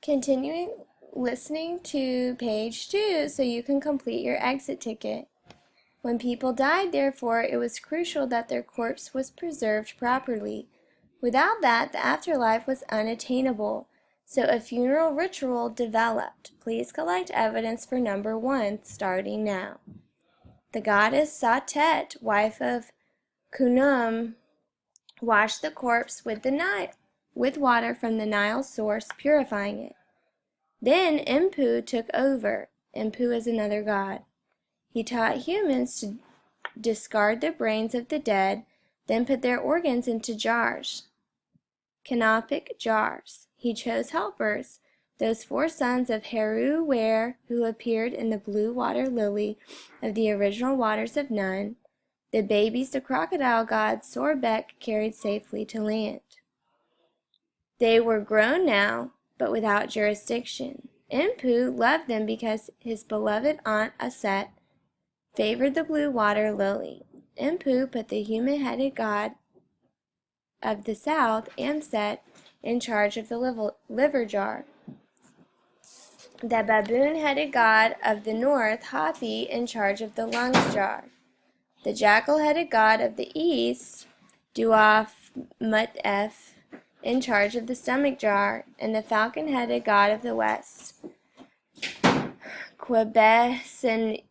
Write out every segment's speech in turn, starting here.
Continuing listening to page 2 so you can complete your exit ticket. When people died, therefore, it was crucial that their corpse was preserved properly. Without that, the afterlife was unattainable. So a funeral ritual developed. Please collect evidence for number 1, starting now. The goddess Satet, wife of Khnum, washed the corpse with water from the Nile source, purifying it. Then Impu took over. Impu is another god. He taught humans to discard the brains of the dead, then put their organs into jars, canopic jars. He chose helpers, those 4 sons of Heru Ware who appeared in the blue water lily of the original waters of Nun, the babies the crocodile god Sorbek carried safely to land. They were grown now, but without jurisdiction. Impu loved them because his beloved aunt Aset favored the blue water lily. Impu put the human-headed god of the south, Amset, in charge of the liver jar, the baboon-headed god of the north, Hapi, in charge of the lungs jar, the jackal-headed god of the east, Duaf Mutef, in charge of the stomach jar, and the falcon-headed god of the west, Quebesenuf,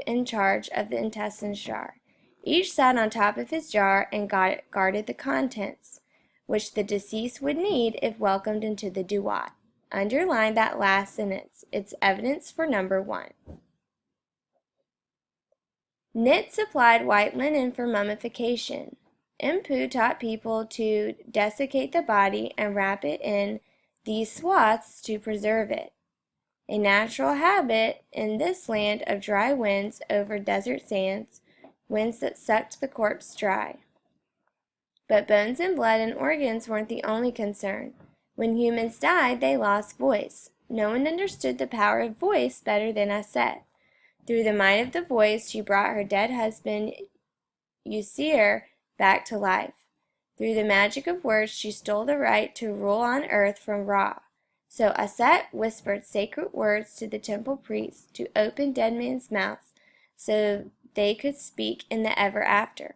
in charge of the intestines jar. Each sat on top of his jar and guarded the contents, which the deceased would need if welcomed into the Duat. Underline that last sentence. It's evidence for number 1. Nit supplied white linen for mummification. Impu taught people to desiccate the body and wrap it in these swaths to preserve it. A natural habit in this land of dry winds over desert sands, winds that sucked the corpse dry. But bones and blood and organs weren't the only concern. When humans died, they lost voice. No one understood the power of voice better than Aset. Through the might of the voice, she brought her dead husband, Usir, back to life. Through the magic of words, she stole the right to rule on earth from Ra. So Aset whispered sacred words to the temple priests to open dead men's mouths so they could speak in the ever after.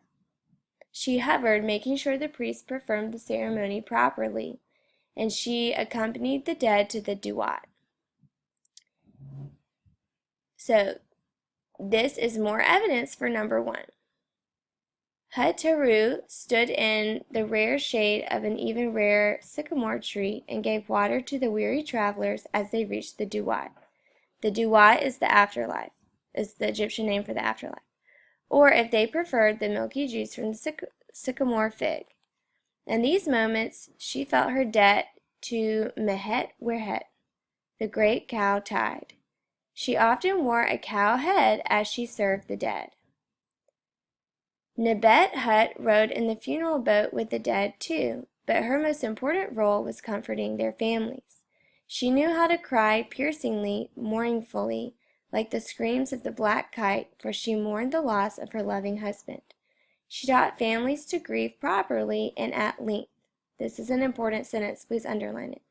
She hovered, making sure the priests performed the ceremony properly, and she accompanied the dead to the Duat. So this is more evidence for number 1. Hataru stood in the rare shade of an even rarer sycamore tree and gave water to the weary travelers as they reached the Duat. The Duat is the afterlife, is the Egyptian name for the afterlife, or if they preferred, the milky juice from the sycamore fig. In these moments, she felt her debt to Mehet Werhet, the great cow tide. She often wore a cow head as she served the dead. Nebet Hut rode in the funeral boat with the dead too, but her most important role was comforting their families. She knew how to cry piercingly, mournfully, like the screams of the black kite, for she mourned the loss of her loving husband. She taught families to grieve properly and at length. This is an important sentence, please underline it.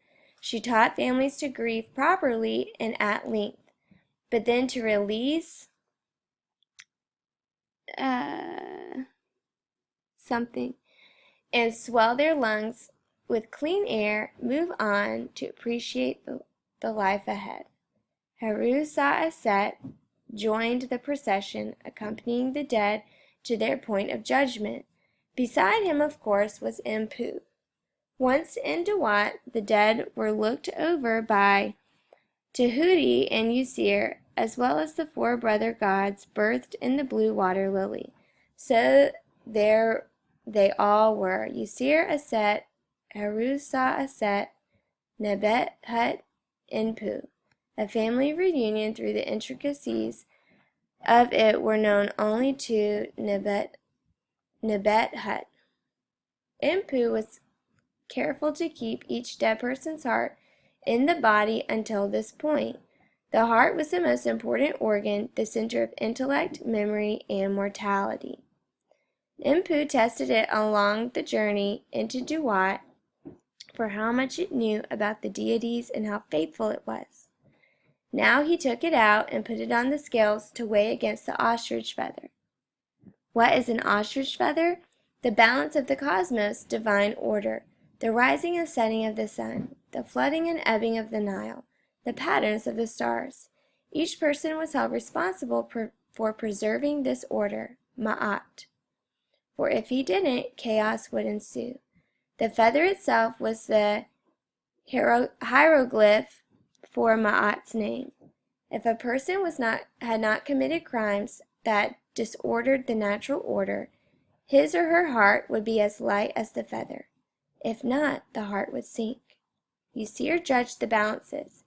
She taught families to grieve properly and at length, but then to release something and swell their lungs with clean air, move on to appreciate the life ahead. Heru Sa'aset joined the procession, accompanying the dead to their point of judgment. Beside him, of course, was Impu. Once in Duat, the dead were looked over by Tahuti and Usir, as well as the 4 brother gods birthed in the blue water lily. So there they all were: Usir Aset, Heru Sa'aset, Nebet Hut, Impu. A family reunion through the intricacies of it were known only to Nebet Hut. Impu was careful to keep each dead person's heart in the body until this point. The heart was the most important organ, the center of intellect, memory, and mortality. Impu tested it along the journey into Duat for how much it knew about the deities and how faithful it was. Now he took it out and put it on the scales to weigh against the ostrich feather. What is an ostrich feather? The balance of the cosmos, divine order, the rising and setting of the sun, the flooding and ebbing of the Nile, the patterns of the stars. Each person was held responsible for preserving this order, Ma'at. For if he didn't, chaos would ensue. The feather itself was the hieroglyph for Ma'at's name. If a person had not committed crimes that disordered the natural order, his or her heart would be as light as the feather. If not, the heart would sink. Yusir judged the balances.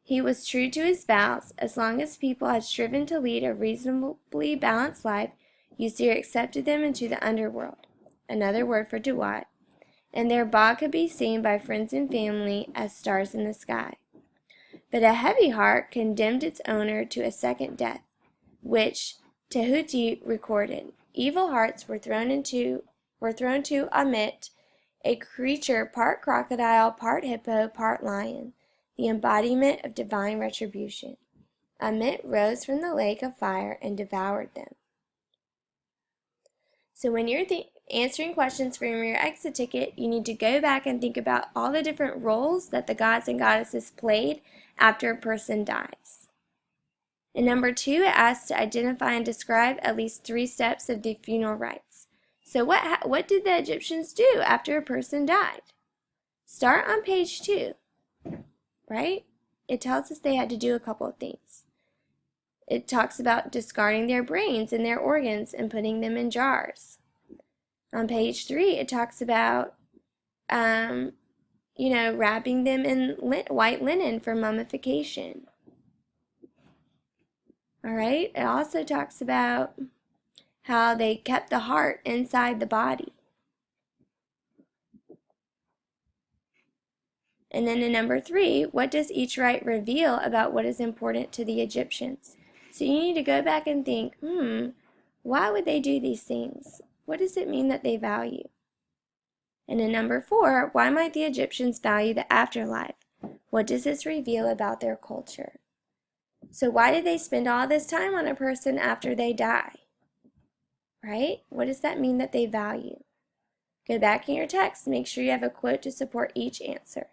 He was true to his vows. As long as people had striven to lead a reasonably balanced life, Yusir accepted them into the underworld, another word for Duat, and their ba could be seen by friends and family as stars in the sky. But a heavy heart condemned its owner to a second death, which Tehuti recorded. Evil hearts were thrown to Amit, a creature part crocodile, part hippo, part lion, the embodiment of divine retribution. Amit rose from the lake of fire and devoured them. So when you're answering questions from your exit ticket, you need to go back and think about all the different roles that the gods and goddesses played after a person dies. And number 2, it asks to identify and describe at least 3 steps of the funeral rites. So what did the Egyptians do after a person died? Start on page 2, right? It tells us they had to do a couple of things. It talks about discarding their brains and their organs and putting them in jars. On page 3, it talks about, wrapping them in white linen for mummification. All right, it also talks about how they kept the heart inside the body. And then in number 3, what does each rite reveal about what is important to the Egyptians? So you need to go back and think, why would they do these things? What does it mean that they value? And in number 4, why might the Egyptians value the afterlife? What does this reveal about their culture? So why did they spend all this time on a person after they die? Right? What does that mean that they value? Go back in your text, make sure you have a quote to support each answer.